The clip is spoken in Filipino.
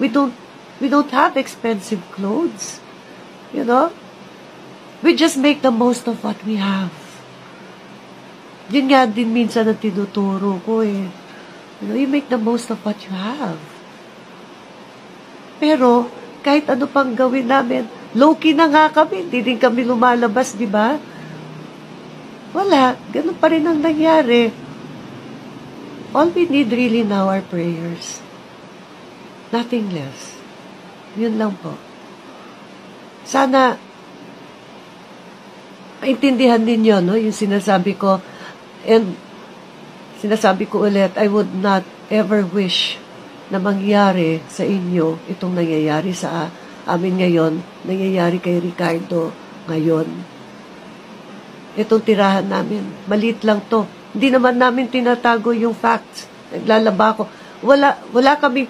We don't have expensive clothes. You know? We just make the most of what we have. Yun nga din minsan ang tinuturo ko eh. You know, you make the most of what you have. Pero, kahit ano pang gawin namin, low-key na nga kami, hindi din kami lumalabas, di ba? Wala, ganun pa rin ang nangyari. All we need really now are prayers. Nothing less. Yun lang po. Sana, maintindihan ninyo, no, yung sinasabi ko, and sinasabi ko ulit, I would not ever wish na mangyari sa inyo itong nangyayari sa amin ngayon, nangyayari kay Ricardo ngayon. Itong tirahan namin, maliit lang to. Hindi naman namin tinatago yung facts. Naglalaba ko. Wala kaming